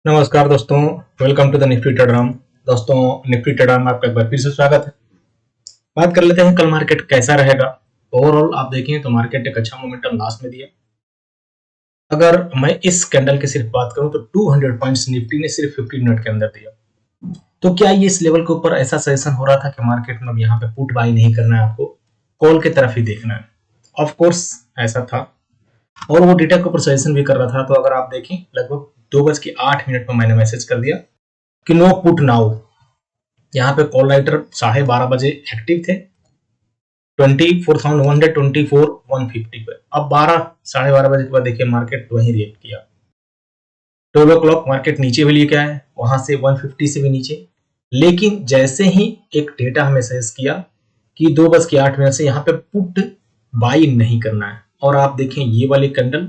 नमस्कार दोस्तों, welcome to the Nifty ट्रेडरम। दोस्तों, निफ्टी ट्रेडरम में आपका एक बार फिर से स्वागत है। बात कर लेते हैं कल मार्केट कैसा रहेगा। ओवरऑल आप देखें तो मार्केट एक अच्छा मोमेंटम लास्ट में दिया। अगर मैं इस कैंडल की सिर्फ बात करूं तो 200 पॉइंट्स निफ्टी ने सिर्फ 15 मिनट के अंदर दिया। तो क्या ये इस लेवल के ऊपर ऐसा सजेशन हो रहा था कि मार्केट में अब यहाँ पे पुट बाई नहीं करना है, आपको कॉल की तरफ ही देखना है? ऑफ कोर्स ऐसा था और वो डेटा के ऊपर सजेशन भी कर रहा था। तो अगर आप देखें लगभग 2:08 में मैंने मैसेज कर दिया कि नो पुट नाउ। यहाँ पे कॉल राइटर 12:30 बजे एक्टिव थे 24,124,150 पे। अब 12:30 बजे के बाद देखिए मार्केट वहीं रिएक्ट किया। 12 o'clock मार्केट नीचे भी लेके आया, वहां से 150 से भी नीचे। लेकिन जैसे ही एक डेटा हमें सजेस्ट किया कि 2:08 से यहाँ पे पुट बाई नहीं करना है, और आप देखें ये वाली कैंडल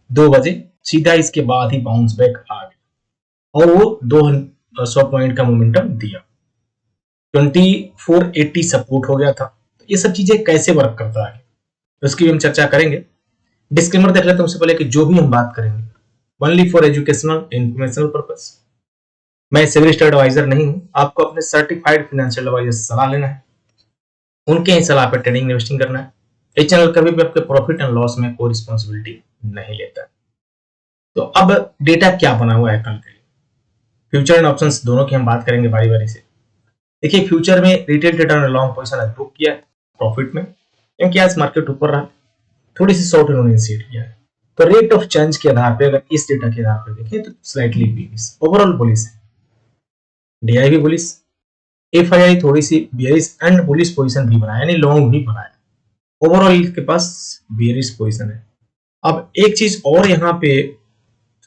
2 बजे सीधा इसके बाद ही बाउंस बैक आ गया और वो 200 पॉइंट का मोमेंटम दिया। 2480 सपोर्ट हो गया था। तो ये सब चीजें कैसे वर्क करता है तो इसकी भी हम चर्चा करेंगे। डिस्क्लेमर देख लेते हैं उससे पहले कि जो भी हम बात करेंगे only for educational informational purpose. मैं सेबी रजिस्टर्ड एडवाइजर नहीं हूं, आपको अपने सर्टिफाइड फाइनेंशियल एडवाइजर से सलाह लेना है, उनके ही सलाह पर ट्रेडिंग इन्वेस्टिंग करना है। ये चैनल कभी भी आपके प्रॉफिट एंड लॉस में कोई रिस्पॉन्सिबिलिटी नहीं लेता है। तो अब डेटा क्या बना हुआ है कल के लिए, फ्यूचर एंड ऑप्शंस दोनों की हम बात करेंगे बारी बारी से। देखिए फ्यूचर में रिटेल ट्रेडर ने लॉन्ग पोजीशन आज बुक किया है प्रॉफिट में, क्योंकि आज मार्केट ऊपर रहा, थोड़ी सी शॉर्ट इन्होंने इनिशिएट किया है। तो रेट ऑफ चेंज के आधार पे अगर इस डेटा के आधार पर देखें तो स्लाइटली बीरिश, ओवरऑल बुलिश है। डीआई भी बुलिश, एफआईआई थोड़ी सी बियरिश एंड बुलिश पोजीशन भी बनाया, यानी लॉन्ग भी बनाया। ओवरऑल इसके पास बियरिश पोजीशन है। अब एक चीज और यहाँ पे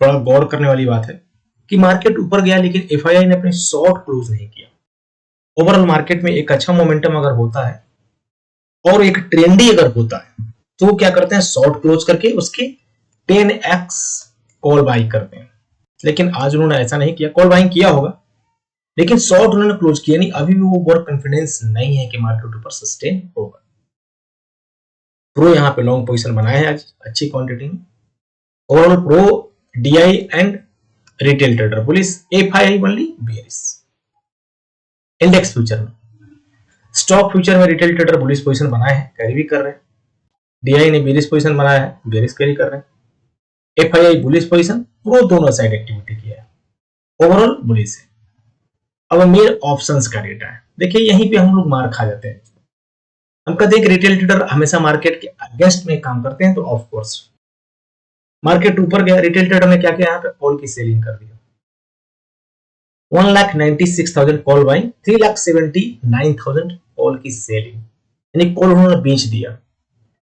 थोड़ा गौर करने वाली बात है कि मार्केट ऊपर गया लेकिन एफआईआई ने अपने शॉर्ट क्लोज नहीं किया। ओवरऑल मार्केट में एक अच्छा मोमेंटम अगर होता है और एक ट्रेंडी अगर होता है तो वो क्या करते हैं, शॉर्ट क्लोज करके उसके 10x कॉल बाई करते हैं। लेकिन आज उन्होंने ऐसा नहीं किया, कॉल बाइंग किया होगा लेकिन शॉर्ट उन्होंने क्लोज किया नहीं। अभी भी वो बहुत कॉन्फिडेंस नहीं है कि मार्केट ऊपर सस्टेन होगा। प्रो यहाँ पे लॉन्ग पोजीशन बनाए हैं आज अच्छी क्वांटिटी में। Overall pro, DI and retail trader bullish, FII only bearish. Index future में, स्टॉक फ्यूचर में रिटेल ट्रेडर बुलिश पोजीशन बनाए हैं, कैरी भी कर रहे हैं। डीआई ने बेयरिश पोजीशन बनाया है, बेयरिश कैरी कर रहे हैं। एफआईआई बुलिश पोजीशन, प्रो दोनों साइड एक्टिविटी किया है, ओवरऑल बुलिश है। अब मेन ऑप्शंस का डेटा है, देखिए यहीं पे हम लोग मार खा जाते हैं। हम कहते हैं कि रिटेल ट्रेडर हमेशा मार्केट के अगेंस्ट में काम करते हैं, तो ऑफ कोर्स मार्केट ऊपर गया, रिटेल ट्रेडर ने क्या किया, यहाँ पे कॉल की सेलिंग कर दिया। 1,96,000 कॉल बाइंग, 3,79,000 कॉल की सेलिंग, यानी कॉल उन्होंने बेच दिया।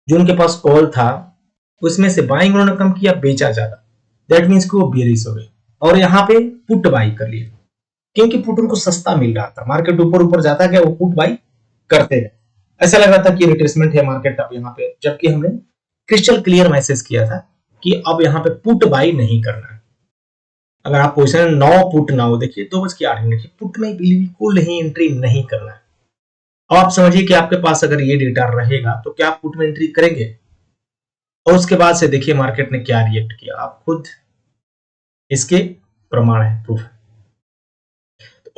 जो उनके पास कॉल था उसमें से बाइंग उन्होंने कम किया, बेचा ज्यादा, दैट मींस कि वो बेयरिश हो गए। और यहाँ पे पुट बाई कर लिए क्योंकि पुट उनको सस्ता मिल रहा था। मार्केट ऊपर ऊपर जाता गया, वो पुट बाई करते गए। ऐसा लग रहा था कि रिट्रेसमेंट है मार्केट अब यहाँ पे, जबकि हमने क्रिस्टल क्लियर मैसेज किया था कि अब यहाँ पे पुट बाई नहीं करना है। अगर आप पोजीशन 9 पुट ना हो, देखिए 2:08 पुट में बिल्कुल ही एंट्री नहीं करना है। अब आप समझिए कि आपके पास अगर ये डेटा रहेगा तो क्या आप पुट में एंट्री करेंगे? और उसके बाद से देखिए मार्केट ने क्या रिएक्ट किया, आप खुद इसके प्रमाण है, प्रूफ है।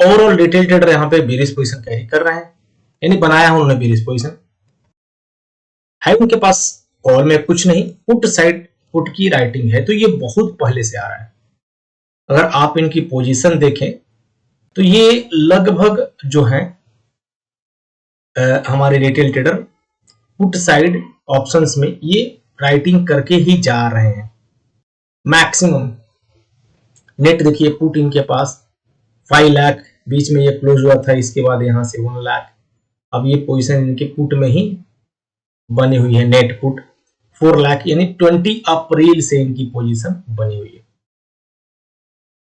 ओवरऑल रिटेल ट्रेडर यहाँ पे बेरिश पोजीशन कैरी कर रहे हैं, यानी बनाया है उन्होंने बेरिश पोजीशन है। उनके पास कॉल में कुछ नहीं, पुट साइड पुट की राइटिंग है, तो ये बहुत पहले से आ रहा है। अगर आप इनकी पोजीशन देखें तो ये लगभग जो है हमारे retail trader put side options में ये राइटिंग करके ही जा रहे हैं मैक्सिमम। नेट देखिए पुट इनके पास 5 लाख, बीच में ये क्लोज हुआ था, इसके बाद यहां से 1 लाख। अब ये पोजीशन इनके पुट में ही बनी हुई है, नेट पुट 4 लाख, यानी 20 अप्रैल से इनकी पोजीशन बनी हुई है।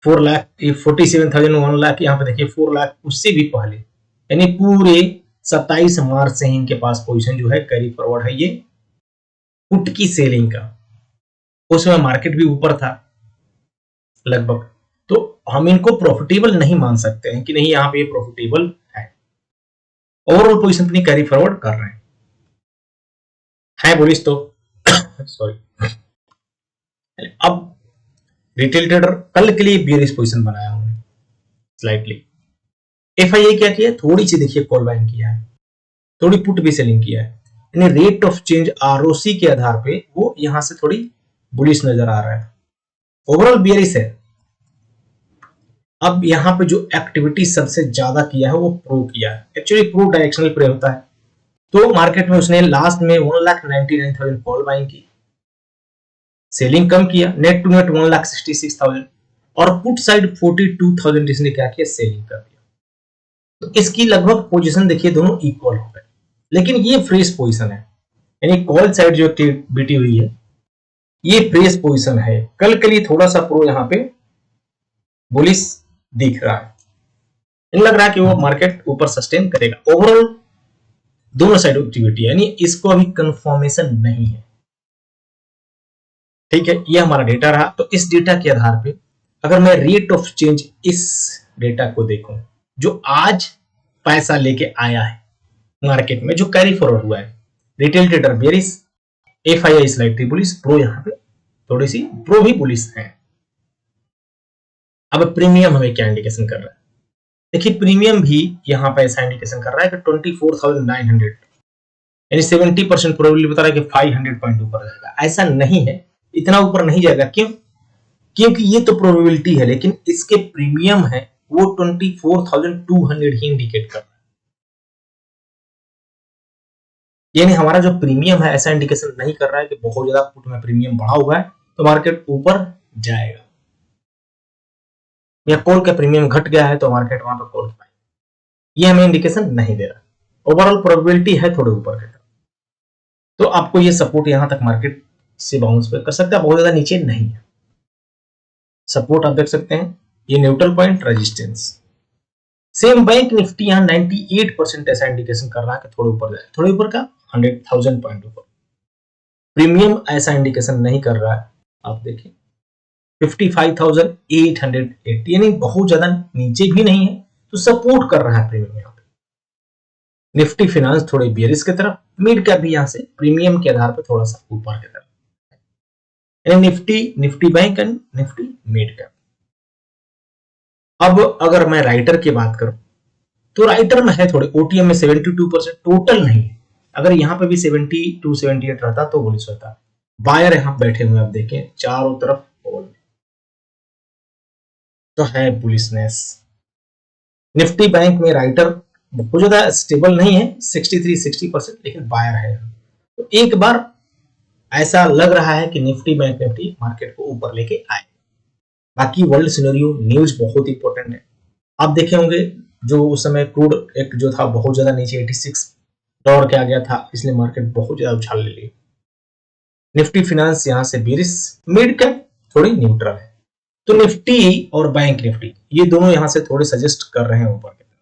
4 लाख, 47,000, 1 लाख, यहाँ पे देखिए 4 लाख उससे भी पहले, यानी पूरे 27 मार्च से ही इनके पास पोजीशन जो है कैरी फॉरवर्ड है, ये पुट की सेलिंग का। उसमें मार्केट भी ऊपर था लगभग, तो हम इनको प्रॉफिटेबल नहीं मान सकते हैं कि नहीं यहाँ पे प्रॉफिटेबल है। ओवरऑल पोजीशन अपनी कैरी फॉरवर्ड कर रहे हैं बुलिश तो सॉरी। अब रिटेल ट्रेडर कल के लिए बियरिश पोजीशन बनाया उन्होंने स्लाइटली। एफआईआई क्या किया, थोड़ी सी देखिए कॉल बाइंग किया है, थोड़ी पुट भी सेलिंग किया है, यानी रेट ऑफ चेंज आरओसी के आधार पे वो यहां से थोड़ी बुलिश नजर आ रहा है, ओवरऑल बियरिश है। अब यहां पे जो एक्टिविटी सबसे ज्यादा किया है वो प्रो किया है, एक्चुअली प्रो डायरेक्शनल प्ले होता है। तो मार्केट में उसने लास्ट में 1,99,000 कॉल बाइंग की, सेलिंग कम किया, नेट टू नेट 1,66,000 और पुट साइड 42,000 इसने क्या किया, सेलिंग कर दिया। तो इसकी लगभग पोजीशन देखिए दोनों इक्वल हो गए, लेकिन ये फ्रेश पोजीशन है, यानी कॉल साइड जो एक्टिविटी हुई है ये फ्रेश पोजीशन है। कल के लिए थोड़ा सा प्रो यहाँ पे बुलिश दिख रहा है, इन लग रहा है कि वो मार्केट ऊपर सस्टेन करेगा। ओवरऑल दोनों साइड एक्टिविटी है, यानी इसको अभी कंफर्मेशन नहीं है, ठीक है। ये हमारा डेटा रहा। तो इस डेटा के आधार पे अगर मैं रेट ऑफ चेंज इस डेटा को देखूं जो आज पैसा लेके आया है मार्केट में, जो कैरी फॉरवर्ड हुआ है, retail trader bearish, FII slightly bullish, pro यहाँ पे थोड़ी सी प्रो भी बुलिश है। अब प्रीमियम हमें क्या इंडिकेशन कर रहा है, देखिए प्रीमियम भी यहाँ पे ऐसा इंडिकेशन कर रहा है कि 24,900, यानी 70% प्रोबेबिलिटी बता रहा है कि 500 पॉइंट ऊपर जाएगा। ऐसा नहीं है, इतना ऊपर नहीं जाएगा। क्यों? क्योंकि ये तो प्रोबेबिलिटी है, लेकिन इसके प्रीमियम है वो 24,200 ही इंडिकेट कर रहा है, यानी हमारा जो प्रीमियम है ऐसा इंडिकेशन नहीं कर रहा है कि बहुत ज्यादा पुट में प्रीमियम बढ़ा हुआ है तो मार्केट ऊपर जाएगा, या कॉल का प्रीमियम घट गया है तो मार्केट वहां पर कॉल पाएगा, ये हमें इंडिकेशन नहीं दे रहा। ओवरऑल प्रोबेबिलिटी है थोड़े ऊपर के, तो आपको ये सपोर्ट यहां तक मार्केट से बाउंस बैक कर सकता है, बहुत ज्यादा नीचे नहीं है। सपोर्ट आप देख सकते हैं, ये neutral point, resistance. Same bank Nifty यहां 98% ऐसा इंडिकेशन कर रहा है कि थोड़े ऊपर जाए, थोड़े ऊपर का 100,000 पॉइंट ऊपर। प्रीमियम ऐसा इंडिकेशन नहीं कर रहा है, आप देखिए 55,880, यानी बहुत ज्यादा नीचे भी नहीं है, तो सपोर्ट कर रहा है प्रीमियम यहाँ पे। निफ्टी फिनांस थोड़े बियरिश की तरफ, मिड कैप भी यहां से प्रीमियम के आधार पर थोड़ा सा ऊपर की तरफ, यानी Nifty bank and Nifty mid cap. अब अगर मैं राइटर की बात करूं तो राइटर में है थोड़े, ओटीएम में 72%, टोटल नहीं है। अगर यहां पे भी 72 78 रहता तो बुलिश होता। बायर यहां बैठे हुए आप देखें चारों तरफ होल, तो है बुलिशनेस। निफ्टी बैंक में राइटर बहुत ज्यादा स्टेबल नहीं है, 63-60%, लेकिन बायर है। तो एक बार ऐसा लग रहा है कि निफ्टी बैंक निफ्टी मार्केट को ऊपर लेके आए। बाकी वर्ल्ड सिनेरियो न्यूज बहुत इंपॉर्टेंट है। आप देखे होंगे जो उस समय क्रूड एक जो था बहुत ज्यादा नीचे 86 डॉलर के आ गया था, इसलिए मार्केट बहुत ज्यादा उछाल ले ली। निफ्टी फिनांस यहां से बियरिश, मिड कैप थोड़ी न्यूट्रल है। तो निफ्टी और बैंक निफ्टी ये दोनों यहां से थोड़े सजेस्ट कर रहे हैं ऊपर की तरफ।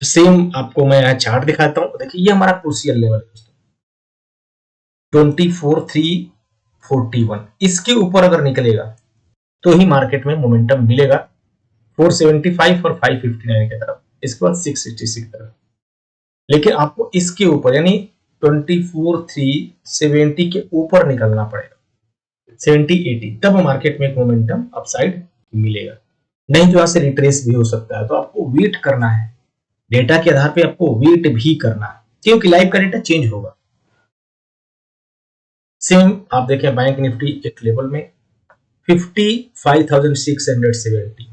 सेम आपको मैं यहाँ चार्ट दिखाता हूं, देखिए ये हमारा क्रूशियल लेवल है दोस्तों 24,341, इसके ऊपर अगर निकलेगा तो ही मार्केट में मोमेंटम मिलेगा 475 और 559 की तरफ, इसके बाद 666 की तरफ। लेकिन आपको इसके ऊपर यानी 24,370 के ऊपर निकलना पड़ेगा, 70-80, तब मार्केट में एक मोमेंटम अपसाइड मिलेगा, नहीं तो यहां से रिट्रेस भी हो सकता है। तो आपको वेट करना है, डेटा के आधार पे आपको वेट भी करना है, क्योंकि लाइव का डेटा चेंज होगा। सेम आप देखें बैंक निफ्टी एक लेवल में 55,670,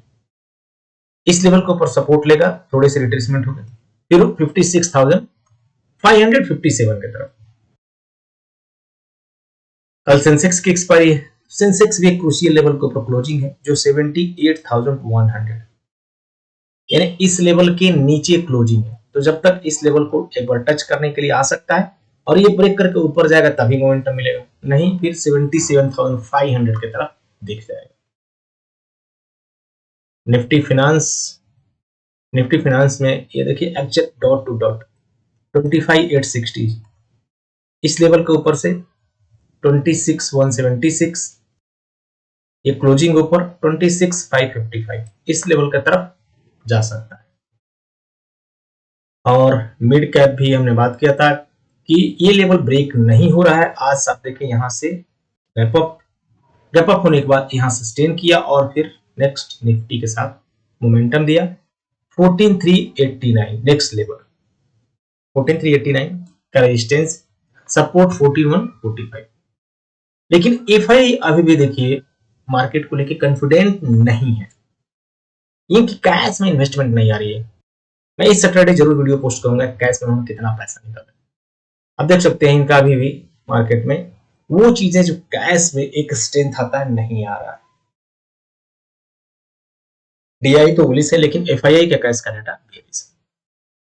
इस लेवल के ऊपर सपोर्ट लेगा, थोड़े से रिट्रेसमेंट होगा, फिर 56,557 की तरफ। कल सेंसेक्स की एक्सपायरी है, सेंसेक्स भी एक क्रूशियल लेवल के ऊपर क्लोजिंग है जो 78,100, यानी इस लेवल के नीचे क्लोजिंग है। तो जब तक इस लेवल को एक बार टच करने के लिए आ सकता है और ये ब्रेक करके ऊपर जाएगा तभी मोमेंटम मिलेगा, नहीं फिर 77,500 की तरफ दिख जाएगा। निफ्टी फिनांस में ये देखिए एग्जैक्ट डॉट टू डॉट 25,860, इस लेवल के ऊपर से 26,176, ये क्लोजिंग ऊपर 26,555, इस लेवल की तरफ जा सकता है। और मिड कैप भी हमने बात किया था कि ये लेवल ब्रेक नहीं हो रहा है। आज आप देखें यहां से गैप अप गैप अप होने के बाद यहाँ सस्टेन किया और फिर नेक्स्ट निफ्टी के साथ मोमेंटम दिया 14389 नेक्स्ट लेवल 14389 का रेजिस्टेंस, सपोर्ट 4145। लेकिन एफआई अभी भी देखिए मार्केट को लेके कॉन्फिडेंट नहीं है, इनकी कैश में इन्वेस्टमेंट नहीं आ रही है। मैं इस सैटरडे जरूर वीडियो पोस्ट करूंगा कैश में उन्होंने कितना पैसा निकाला। अब देख सकते हैं इनका अभी भी मार्केट में वो चीजें जो कैश में एक स्ट्रेंथ आता है नहीं आ रहा है। डीआई तो बुलिश है लेकिन एफआईआई का कैश का डाटा बेरिश।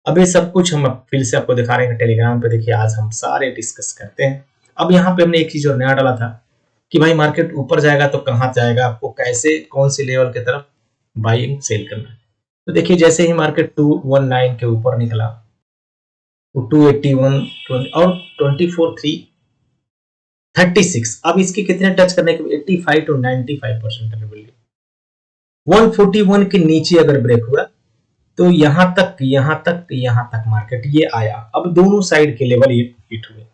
अब ये सब कुछ हम फिर से आपको दिखा रहे हैं टेलीग्राम पे, देखिए आज हम सारे डिस्कस करते हैं। अब यहाँ पे हमने एक चीज और नया डाला था कि भाई मार्केट ऊपर जाएगा तो कहाँ जाएगा, आपको कैसे कौन सी लेवल की तरफ बाइंग सेल करना है। तो देखिए जैसे ही मार्केट 219 के ऊपर निकला तो 281 और 24,336, अब इसके कितने टच करने के 85 to 95% कैपेबिलिटी। 141 के नीचे अगर ब्रेक हुआ तो यहां तक मार्केट ये आया। अब दोनों साइड के लेवल ये हिट हुए,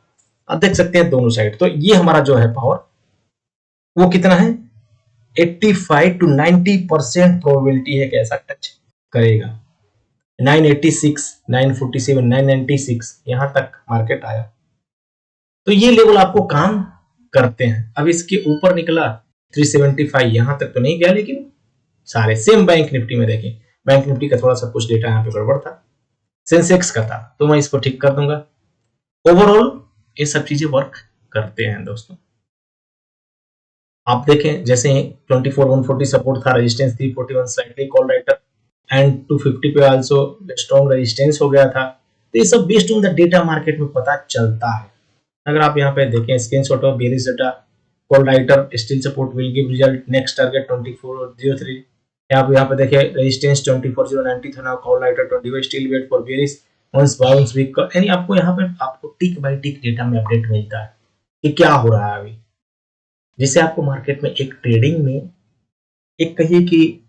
अब देख सकते हैं दोनों साइड। तो ये हमारा जो है पावर वो कितना है 85 to 90% प्रोबेबिलिटी है कि ऐसा टच करेगा। 986, 947, 996 यहां तक मार्केट आया, तो ये लेवल आपको काम करते हैं। अब इसके ऊपर निकला 375, यहां तक तो नहीं गया लेकिन सारे सेम बैंक निफ्टी में देखें, बैंक निफ्टी का थोड़ा सा कुछ डेटा यहाँ पे गड़बड़ था, सेंसेक्स का था, तो मैं इसको ठीक कर दूंगा। ओवरऑल ये सब चीजें वर्क करते हैं दोस्तों। आप देखें जैसे 24,140 सपोर्ट था, रेजिस्टेंस थी 41 स्लाइडली कॉल राइटर एंड 250 पे आल्सो स्ट्रॉन्ग रेजिस्टेंस हो गया था। तो ये सब based on the data market में पता चलता है। अगर आप यहाँ पे देखें screenshot of bearish data, call writer still support will give result, next target 2403। आप यहाँ पे देखिए रेजिस्टेंस 24,090 था, call writer 25 still wait for bearish once bounce weak. यानी आपको यहाँ पे आपको टिक बाय टिक डेटा में अपडेट मिलता है कि क्या हो रहा है अभी, जिससे आपको मार्केट में एक ट्रेडिंग में एक कहिए कि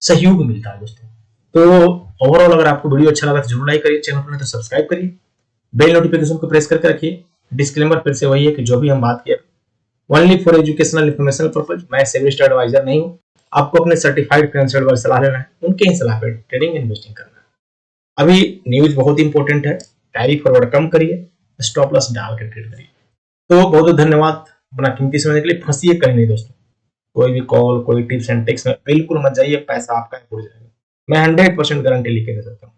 सहयोग मिलता है दोस्तों। तो ओवरऑल अगर आपको वीडियो अच्छा लगा तो जरूर लाइक करिए, चैनल पर तो सब्सक्राइब करिए, बेल नोटिफिकेशन को प्रेस करके रखिए। डिस्क्लेमर फिर से वही है कि जो भी हम बात किए only for educational informational purpose, मैं सेबी स्टार एडवाइजर नहीं हूँ। आपको अपने सर्टिफाइड फाइनेंशियल एडवाइजर सलाह लेना है, उनके ही सलाह पर ट्रेडिंग इन्वेस्टिंग करना है। अभी न्यूज बहुत इंपॉर्टेंट है, कैरी फॉरवर्ड कम करिए, स्टॉप लॉस डाल के ट्रेड करिए। तो बहुत बहुत धन्यवाद अपना कीमती समय के लिए। फंसिए कहीं नहीं दोस्तों, कोई भी कॉल कोई टिप्स एंड ट्रिक्स में बिल्कुल मत जाइए, पैसा आपका उड़ जाएगा। मैं 100% गारंटी लिख के दे सकता हूँ।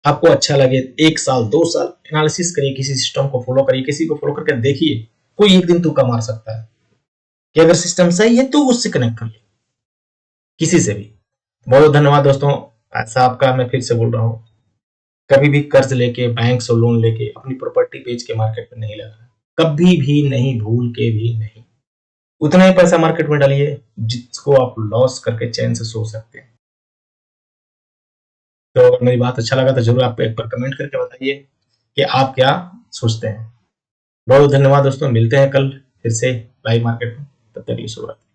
आपको अच्छा लगे 1 साल 2 साल एनालिसिस करिए, किसी सिस्टम को फॉलो करिए, किसी को फॉलो करके देखिए, कोई एक दिन तुक्का मार सकता है कि अगर सिस्टम सही है तो उससे कनेक्ट करिए किसी से भी। बहुत धन्यवाद दोस्तों। पैसा आपका, मैं फिर से बोल रहा हूँ, कभी भी कर्ज लेके बैंक से लोन लेके अपनी प्रॉपर्टी बेच के मार्केट में नहीं लगाना, कभी भी नहीं, भूल के भी नहीं। उतना ही पैसा मार्केट में डालिए जिसको आप लॉस करके चैन से सो सकते हैं। तो अगर मेरी बात अच्छा लगा तो जरूर आप एक बार कमेंट करके बताइए कि आप क्या सोचते हैं। बहुत धन्यवाद दोस्तों, मिलते हैं कल फिर से लाइव मार्केट में, तब तक के लिए शुभ रात्रि।